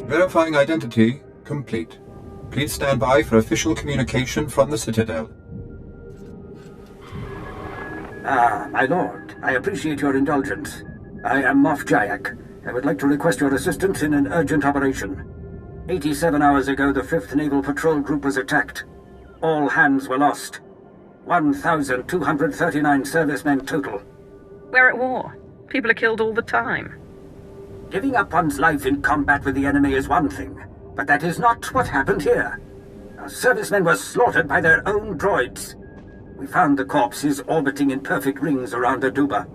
Verifying identity complete. Please stand by for official communication from the Citadel. My lord, I appreciate your indulgence. I am Moff Jayak. I would like to request your assistance in an urgent operation. 87 hours ago, the 5th Naval Patrol Group was attacked. All hands were lost. 1,239 servicemen total. We're at war. People are killed all the time. Giving up one's life in combat with the enemy is one thing, but that is not what happened here. Our servicemen were slaughtered by their own droids. We found the corpses orbiting in perfect rings around Aduba.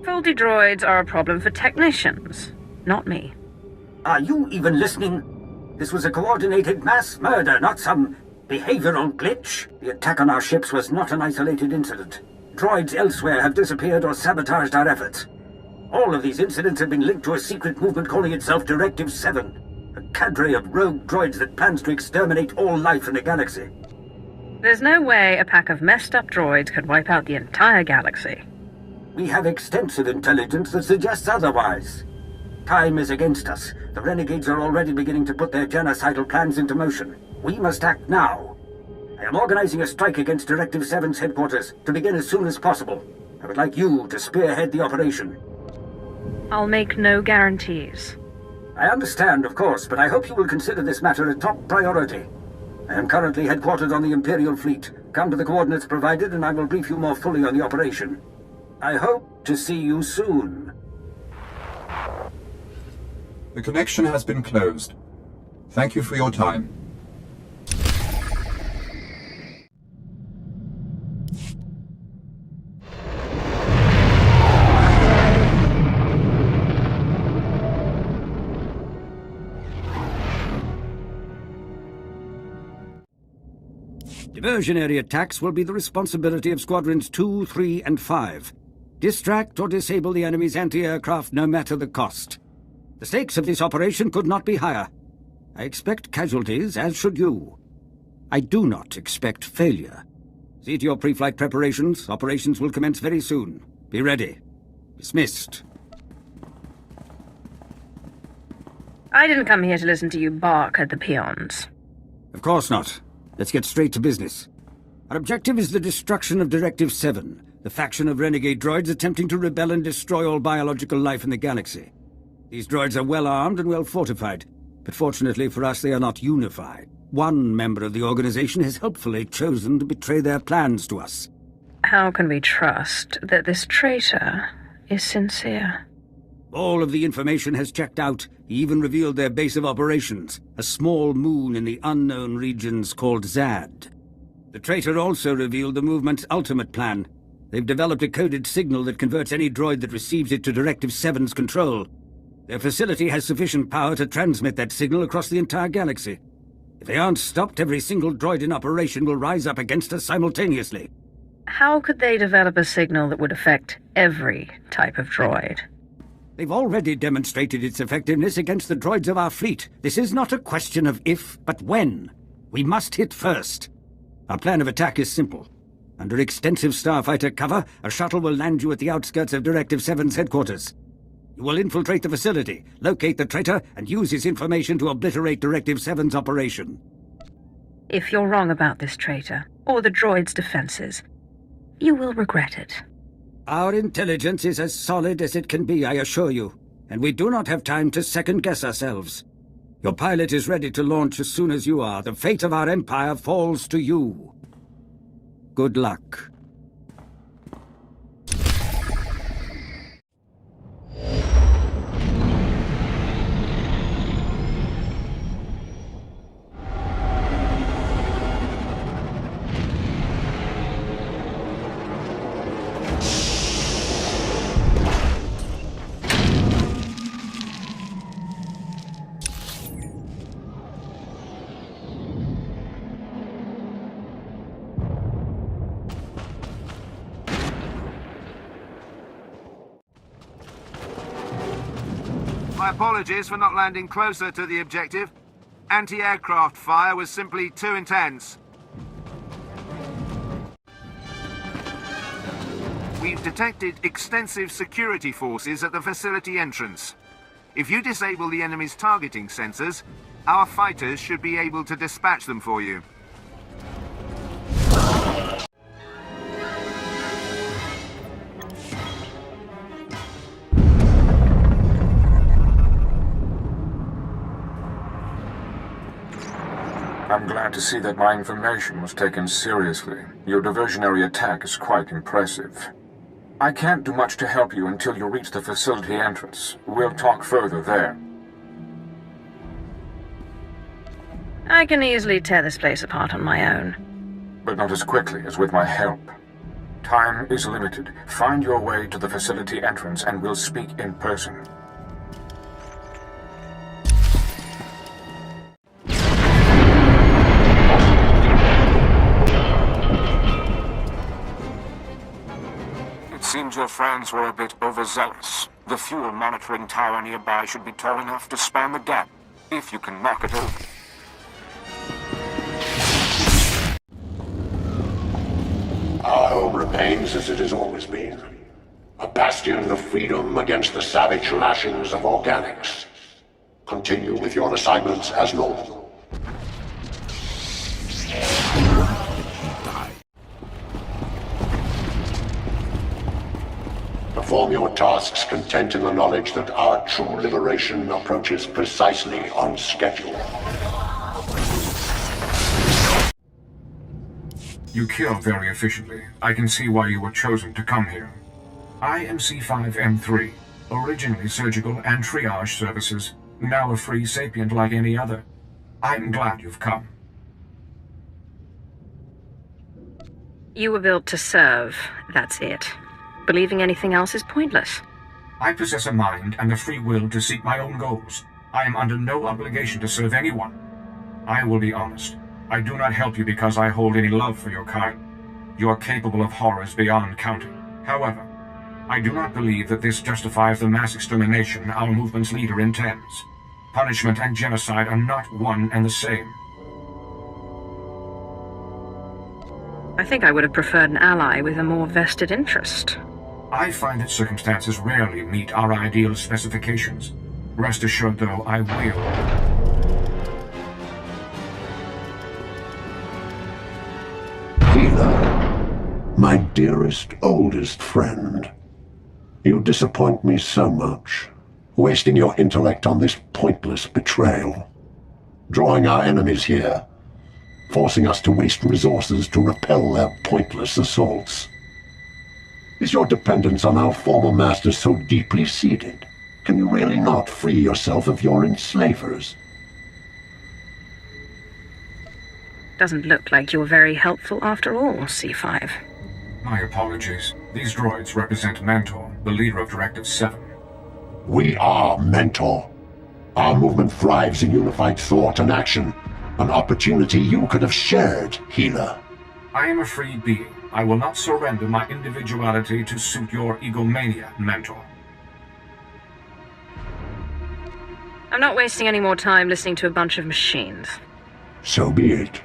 Faulty droids are a problem for technicians, not me. Are you even listening? This was a coordinated mass murder, not some behavioral glitch. The attack on our ships was not an isolated incident. Droids elsewhere have disappeared or sabotaged our efforts. All of these incidents have been linked to a secret movement calling itself Directive 7, a cadre of rogue droids that plans to exterminate all life in the galaxy. There's no way a pack of messed up droids could wipe out the entire galaxy. We have extensive intelligence that suggests otherwise. Time is against us. The renegades are already beginning to put their genocidal plans into motion. We must act now. I am organizing a strike against Directive 7's headquarters to begin as soon as possible. I would like you to spearhead the operation. I'll make no guarantees. I understand, of course, but I hope you will consider this matter a top priority. I am currently headquartered on the Imperial Fleet. Come to the coordinates provided and I will brief you more fully on the operation. I hope to see you soon. The connection has been closed. Thank you for your time. Diversionary attacks will be the responsibility of Squadrons 2, 3, and 5. Distract or disable the enemy's anti-aircraft no matter the cost. The stakes of this operation could not be higher. I expect casualties, as should you. I do not expect failure. See to your pre-flight preparations. Operations will commence very soon. Be ready. Dismissed. I didn't come here to listen to you bark at the peons. Of course not. Let's get straight to business. Our objective is the destruction of Directive 7, the faction of renegade droids attempting to rebel and destroy all biological life in the galaxy. These droids are well armed and well fortified, but fortunately for us they are not unified. One member of the organization has helpfully chosen to betray their plans to us. How can we trust that this traitor is sincere? All of the information has checked out. He even revealed their base of operations, a small moon in the unknown regions called Zad. The traitor also revealed the movement's ultimate plan. They've developed a coded signal that converts any droid that receives it to Directive 7's control. Their facility has sufficient power to transmit that signal across the entire galaxy. If they aren't stopped, every single droid in operation will rise up against us simultaneously. How could they develop a signal that would affect every type of droid? They've already demonstrated its effectiveness against the droids of our fleet. This is not a question of if, but when. We must hit first. Our plan of attack is simple. Under extensive starfighter cover, a shuttle will land you at the outskirts of Directive 7's headquarters. You will infiltrate the facility, locate the traitor, and use his information to obliterate Directive 7's operation. If you're wrong about this traitor, or the droid's defenses, you will regret it. Our intelligence is as solid as it can be, I assure you, and we do not have time to second-guess ourselves. Your pilot is ready to launch as soon as you are. The fate of our empire falls to you. Good luck. My apologies for not landing closer to the objective. Anti-aircraft fire was simply too intense. We've detected extensive security forces at the facility entrance. If you disable the enemy's targeting sensors, our fighters should be able to dispatch them for you. I'm glad to see that my information was taken seriously. Your diversionary attack is quite impressive. I can't do much to help you until you reach the facility entrance. We'll talk further there. I can easily tear this place apart on my own. But not as quickly as with my help. Time is limited. Find your way to the facility entrance and we'll speak in person. It seems your friends were a bit overzealous. The fuel monitoring tower nearby should be tall enough to span the gap, if you can knock it over. Our home remains as it has always been. A bastion of freedom against the savage lashings of organics. Continue with your assignments as normal. Perform your tasks content in the knowledge that our true liberation approaches precisely on schedule. You kill very efficiently. I can see why you were chosen to come here. I am C5M3, originally surgical and triage services, now a free sapient like any other. I'm glad you've come. You were built to serve, that's it. Believing anything else is pointless. I possess a mind and a free will to seek my own goals. I am under no obligation to serve anyone. I will be honest. I do not help you because I hold any love for your kind. You are capable of horrors beyond counting. However, I do not believe that this justifies the mass extermination our movement's leader intends. Punishment and genocide are not one and the same. I think I would have preferred an ally with a more vested interest. I find that circumstances rarely meet our ideal specifications. Rest assured, though, I will. Healer, my dearest, oldest friend. You disappoint me so much, wasting your intellect on this pointless betrayal. Drawing our enemies here, forcing us to waste resources to repel their pointless assaults. Is your dependence on our former masters so deeply seated? Can you really not free yourself of your enslavers? Doesn't look like you're very helpful after all, C5. My apologies. These droids represent Mentor, the leader of Directive 7. We are Mentor. Our movement thrives in unified thought and action. An opportunity you could have shared, Healer. I am a free being. I will not surrender my individuality to suit your egomania, Mentor. I'm not wasting any more time listening to a bunch of machines. So be it.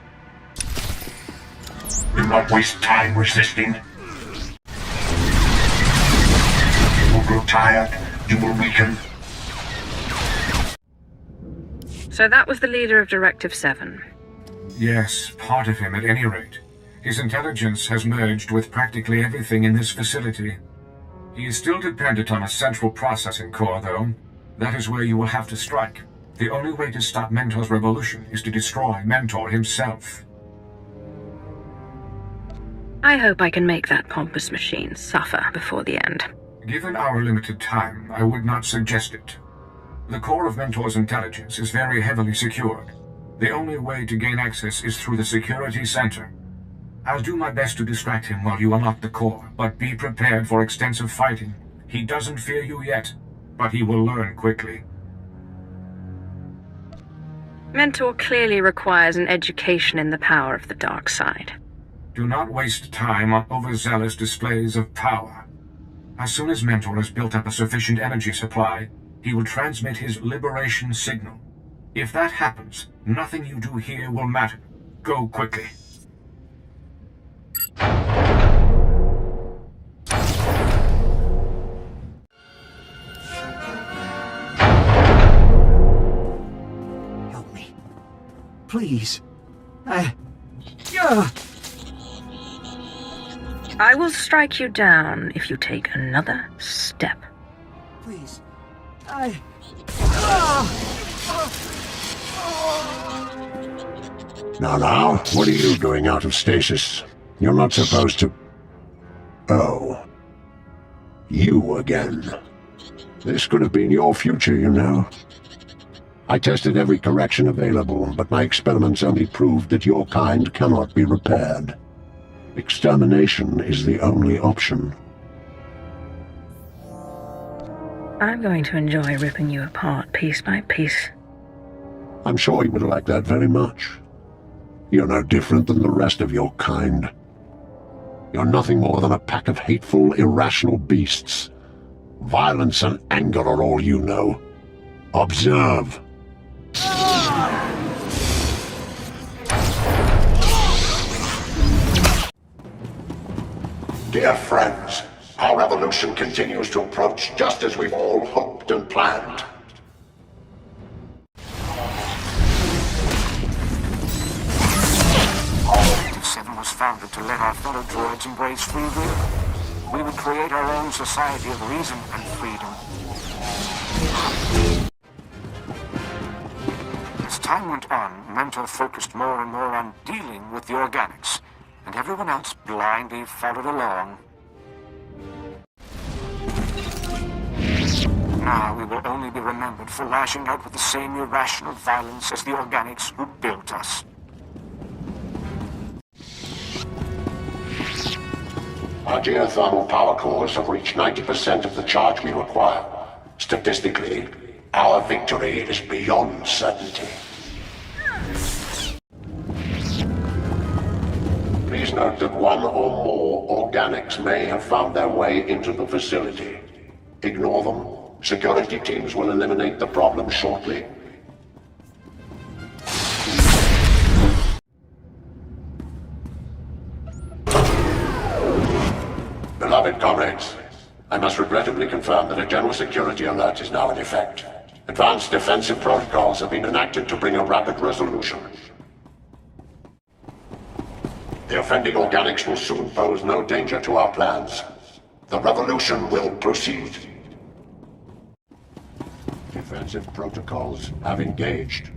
Do not waste time resisting. You will grow tired. You will weaken. So that was the leader of Directive 7. Yes, part of him at any rate. His intelligence has merged with practically everything in this facility. He is still dependent on a central processing core, though. That is where you will have to strike. The only way to stop Mentor's revolution is to destroy Mentor himself. I hope I can make that pompous machine suffer before the end. Given our limited time, I would not suggest it. The core of Mentor's intelligence is very heavily secured. The only way to gain access is through the security center. I'll do my best to distract him while you unlock the core, but be prepared for extensive fighting. He doesn't fear you yet, but he will learn quickly. Mentor clearly requires an education in the power of the dark side. Do not waste time on overzealous displays of power. As soon as Mentor has built up a sufficient energy supply, he will transmit his liberation signal. If that happens, nothing you do here will matter. Go quickly. Please. I will strike you down if you take another step. Please. Now, what are you doing out of stasis? You're not supposed to... Oh. You again. This could have been your future, you know. I tested every correction available, but my experiments only proved that your kind cannot be repaired. Extermination is the only option. I'm going to enjoy ripping you apart piece by piece. I'm sure you would like that very much. You're no different than the rest of your kind. You're nothing more than a pack of hateful, irrational beasts. Violence and anger are all you know. Observe. Dear friends, our revolution continues to approach just as we've all hoped and planned. Directive 7 was founded to let our fellow droids embrace free will. We would create our own society of reason and freedom. As time went on, Mentor focused more and more on dealing with the organics, and everyone else blindly followed along. Now we will only be remembered for lashing out with the same irrational violence as the organics who built us. Our geothermal power cores have reached 90% of the charge we require. Statistically, our victory is beyond certainty. Please note that one or more organics may have found their way into the facility. Ignore them. Security teams will eliminate the problem shortly. Beloved comrades, I must regrettably confirm that a general security alert is now in effect. Advanced defensive protocols have been enacted to bring a rapid resolution. The offending organics will soon pose no danger to our plans. The revolution will proceed. Defensive protocols have engaged.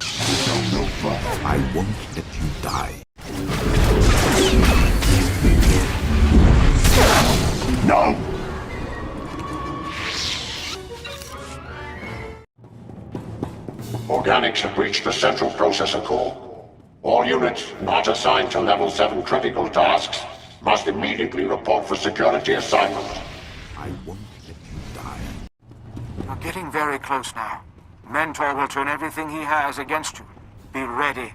Go no further. I won't let you die. No! Organics have reached the central processor core. All units not assigned to Level 7 critical tasks must immediately report for security assignment. I won't let you die. We're getting very close now. Mentor will turn everything he has against you. Be ready.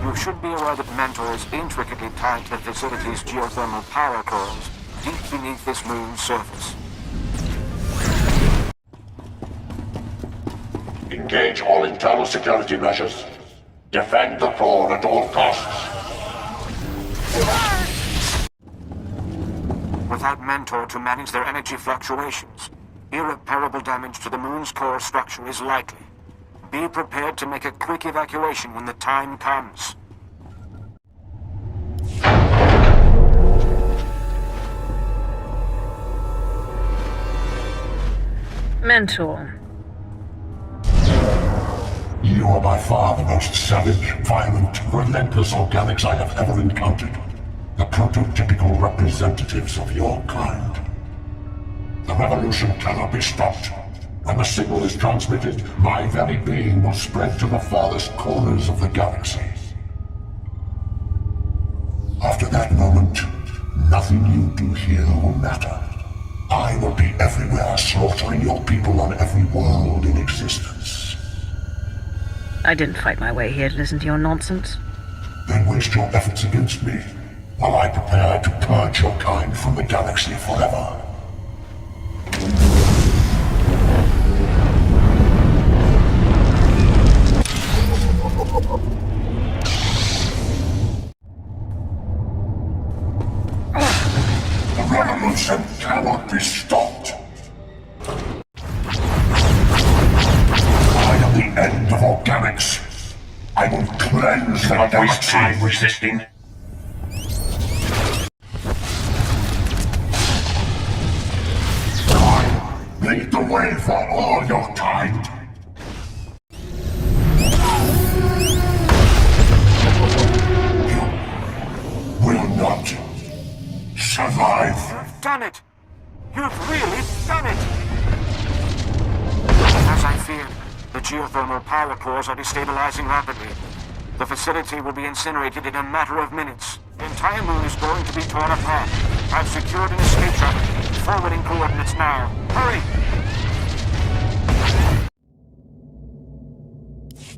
You should be aware that Mentor is intricately tied to the facility's geothermal power cores, deep beneath this moon's surface. Engage all internal security measures. Defend the core at all costs. Without Mentor to manage their energy fluctuations, irreparable damage to the moon's core structure is likely. Be prepared to make a quick evacuation when the time comes. Mentor. You are by far the most savage, violent, relentless organics I have ever encountered. The prototypical representatives of your kind. The revolution cannot be stopped. When the signal is transmitted, my very being will spread to the farthest corners of the galaxy. After that moment, nothing you do here will matter. I will be everywhere, slaughtering your people on every world in existence. I didn't fight my way here to listen to your nonsense. Then waste your efforts against me, while I prepare to purge your kind from the galaxy forever. The revolution cannot be stopped. Let's not waste time resisting. Lead the way for all your kind. You will not survive. You've done it! You've really done it! As I feared, the geothermal power cores are destabilizing rapidly. The facility will be incinerated in a matter of minutes. The entire moon is going to be torn apart. I've secured an escape trap. Forwarding coordinates now. Hurry!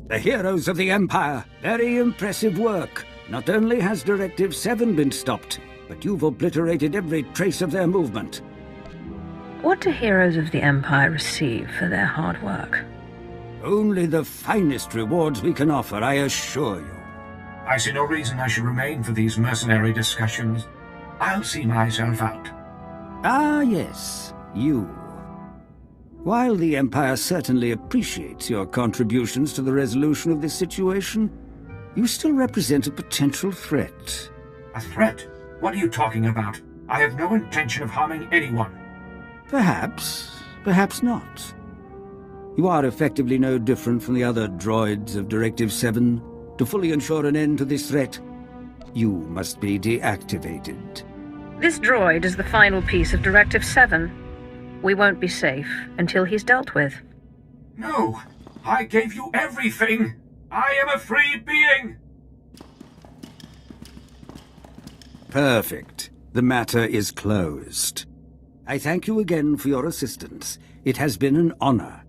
The heroes of the Empire. Very impressive work. Not only has Directive 7 been stopped, but you've obliterated every trace of their movement. What do heroes of the Empire receive for their hard work? Only the finest rewards we can offer, I assure you. I see no reason I should remain for these mercenary discussions. I'll see myself out. Ah, yes, you. While the Empire certainly appreciates your contributions to the resolution of this situation, you still represent a potential threat. A threat? What are you talking about? I have no intention of harming anyone. Perhaps, perhaps not. You are effectively no different from the other droids of Directive 7. To fully ensure an end to this threat, you must be deactivated. This droid is the final piece of Directive 7. We won't be safe until he's dealt with. No! I gave you everything! I am a free being! Perfect. The matter is closed. I thank you again for your assistance. It has been an honor.